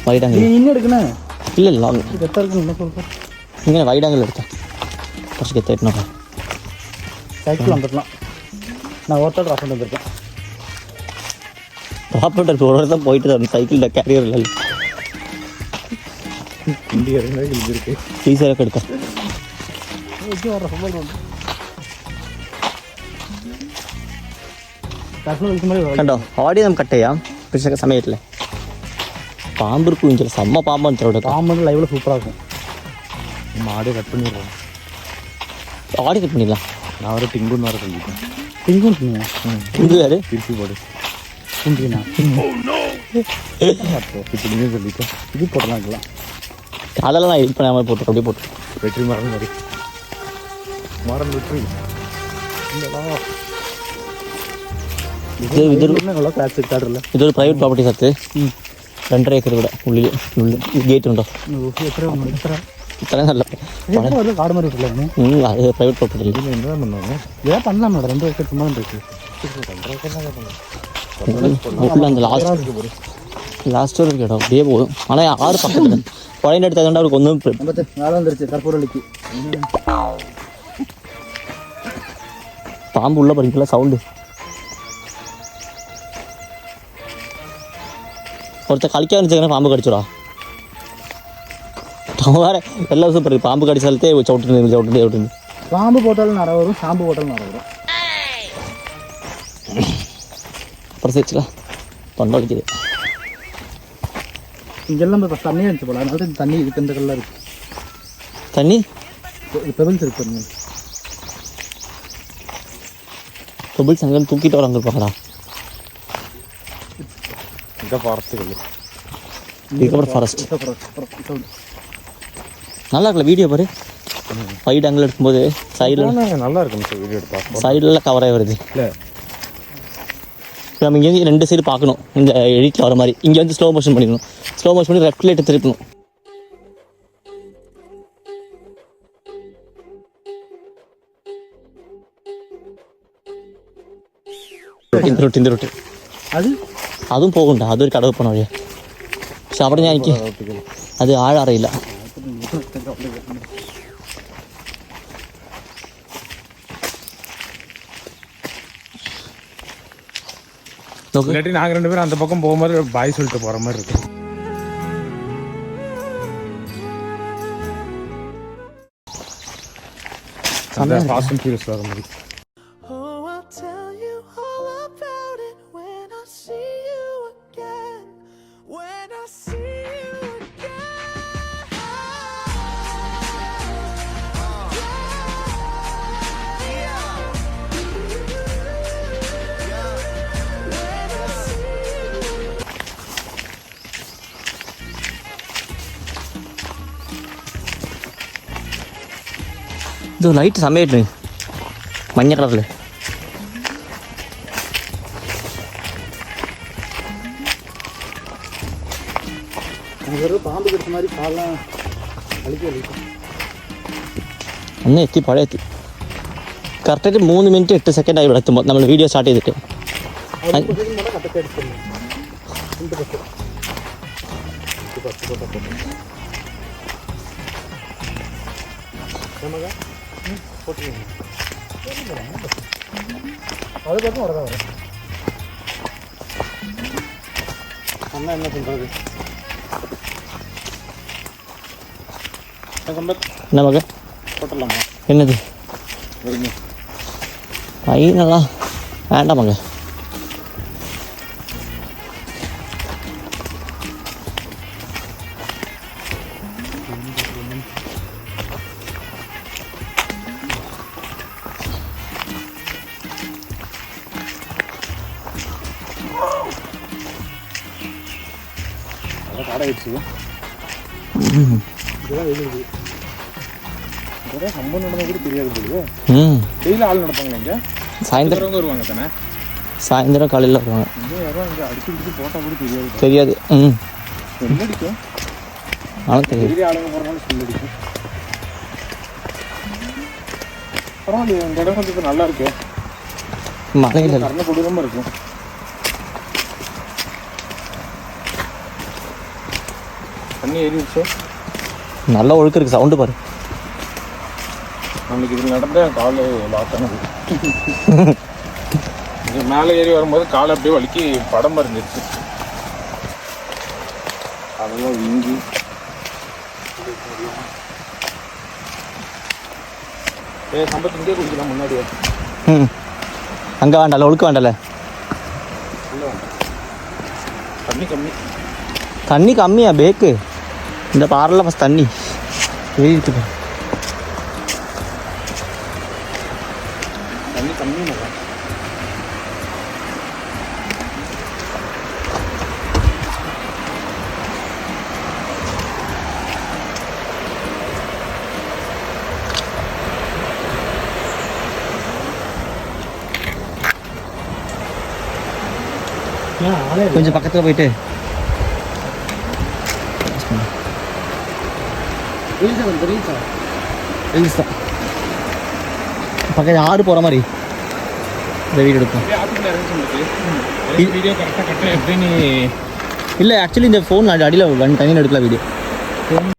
வைடாங்கல் இன்னும் எடுக்கணே இல்லை இல்லை லாங் கெத்தாக இருக்குன்னு என்ன சொல்கிறேன். இங்கே வைடாங்கல் எடுத்தேன் ஃபஸ்ட்டு கெத்தாயிட்டுனா சைக்கிள் வந்துடலாம். நான் ஒருத்தர் ட்ராப் பண்ணி வந்துருக்கேன். ப்ராப்பர்ட்டர் ஒரு தான் போயிட்டு தான் சைக்கிளில் கேரியர் இல்லை இந்தியா இருக்கு ஈஸியாக எடுத்தேன். வர சம்பளம் வந்து கஷ்டம் കണ്ടോ ഓടിയം കട്ടയാ പക്ഷേ സമയത്തില്ലേ പാമ്പ് ഇരിക്കും செம்ம பாம்பு வந்துடும். பாம்பு லைவ்ல சூப்பராக இருக்கும். நம்ம ஆடியோ கட் பண்ணிடுறோம். ஆடி கட் பண்ணிடலாம். நான் ஒரு டிங்குன்னு வர சொல்லிட்டேன். டிங்குன்னு சொன்னீங்க? டிங்கு யாரு? திருப்பி போடு. குண்டினா இப்படின்னு சொல்லிட்டேன். இது போடலாம் இருக்கலாம். அதெல்லாம் நான் எடிட் பண்ணாமல் போட்டு அப்படியே போட்டு வெற்றி மரம் மாதிரி மரம் வெற்றி ഇതൊരു പ്രൈവറ്റ് പ്രോപ്പർട്ടി സത്ത് 2.5 ഏക്കർ ഇവിടെ ഉള്ളിൽ ഗേറ്റ് ഉണ്ടോ ഇത്രയും നല്ല കാട് മാറി അത് പ്രൈവറ്റ് പ്രോപ്പർട്ടി അല്ലേ பண்ணலாம் 2 ஏக்கர் சும்மா இருக்கு. ലാസ്റ്റ് വരെ കേട്ടോ அப்படியே പോകും. ஆனால் 6 பக்கத்தில் പുഴേൻ്റെ അടുത്ത് അതുകൊണ്ട് അവർക്ക് ഒന്നും கற்பூரளிக்கு பாம்பு உள்ள படிக்கல சவுண்டு ஒருத்தர் கழிக்க வந்துச்சுன்னா பாம்பு கடிச்சிடா. வேறு எல்லா வருஷம் பிறகு பாம்பு கடிச்சாலே சவுட்டு பாம்பு போட்டாலும் நட வரும், சாம்பு போட்டாலும் நட வரும். அப்புறம் சேர்ச்சுலாம் தொண்டை வலிக்குது. இங்கெல்லாம் இப்போ தண்ணியாக இருந்துச்சு போல, அதனால இந்த தண்ணி இதுக்கு இந்த கல்லாம் இருக்குது. தண்ணி பெபிள்ஸ் இருக்கு. பெபிள்ஸ் அங்கே தூக்கிட்டு வராங்க இருப்பாங்களா? இங்கே ஃபாரஸ்ட்டுகள் இதுக்கப்புறம் ஃபாரஸ்ட் நல்லா இருக்குல்ல. வீடியோ பாரு ஃபைட் ஆங்கிள் எடுக்கும்போது சைடில் நல்லா இருக்கும் சார். வீடியோ எடுப்பா சைடில் கவராகி வருது. இல்லை நம்ம இங்கேருந்து 2 சைடு பார்க்கணும். இந்த எடிட்டில் வர மாதிரி இங்கே வந்து ஸ்லோ மோஷன் பண்ணிக்கணும். ஸ்லோ மோஷன் பண்ணி லெஃப்ட் லைட்டு திருப்பணும். இந்த ரொட்டு അതും പോകണ്ട. അതൊരു കടവ് പോണ വഴിയാ. പക്ഷെ അവിടെ ഞാൻ എനിക്ക് അത് ആഴം അറിയില്ല. இல்லாட்டி நாங்கள் 2 பேரும் அந்த பக்கம் போகும்போது பாய் சொல்லிட்டு போகிற மாதிரி இருக்கும். அந்த ஃபாஸ்ட் அண்ட் ஃபியூரியஸ் வர மாதிரி. ഇത് ലൈറ്റ് സമയമായിട്ട് മഞ്ഞ കളറിൽ பாம்பு கடிச்ச மாதிரி காலெலாம் അന്ന് എത്തി പഴയ എത്തി കറക്റ്റായിട്ട് 3 മിനിറ്റ് 8 സെക്കൻഡായി ഇവിടെ എത്തുമ്പോൾ നമ്മൾ വീഡിയോ സ്റ്റാർട്ട് ചെയ്തിട്ട്. அது பக்கம் வரதான் வரும். அண்ணா என்ன பண்ணுறது? நமக்கு போட்டலாமா? என்னது பையனெல்லாம் வேண்டாமாங்க. கடை வச்சு இதெல்லாம் எழுதுது. இதெல்லாம் சம்பவம் நடந்தால் கூட தெரியாது போது. டெய்லியும் ஆள் நடப்பாங்களா இங்கே? சாயந்தரம் வருவாங்க தானே? சாயந்தரம் காலையில் வருவாங்க. இங்கே யாரும் இங்கே அடிச்சு போட்டால் கூட தெரியாது. தெரியாது. ஸ்மெல் அடிக்கும். ஆனால் தெரியாது. டெய்லி ஆளுங்க போகிறனால ஸ்மெல் அடிக்கும். பரவாயில்ல, இந்த இடம் கொஞ்சம் நல்லா இருக்கு. மழையில் கரண கொடூரமாக இருக்கும். தண்ணி ஏறிடுச்சோ. நல்ல ஒழுக்கம் இருக்குது, சவுண்டு பாரு. நம்மளுக்கு இது நடந்த கால் லாக் ஆனது. இது மேலே ஏறி வரும்போது காலை அப்படியே வலிக்கி படம் இருந்துச்சு. அதெல்லாம் வீங்கி சம்பத்து இங்கே குடிக்கலாம் முன்னாடியே. அங்கே வேண்டாம்ல, ஒழுக்க வேண்டாம்ல. தண்ணி கம்மி. தண்ணி கம்மியா பேக்கு? இந்த பாறையில் ஃபஸ்ட் தண்ணி ஏறி இருக்குது. தண்ணி கம்மி. கொஞ்சம் பக்கத்தில் போயிட்டு பக்கத்தில் ஆறு போகிற மாதிரி இந்த வீடு எடுப்போம். வீடியோ கரெக்டாக கட்ட எப்படின்னு இல்லை, ஆக்சுவலி இந்த ஃபோன் அடியில் தண்ணியில் எடுக்கலாம் வீடியோ.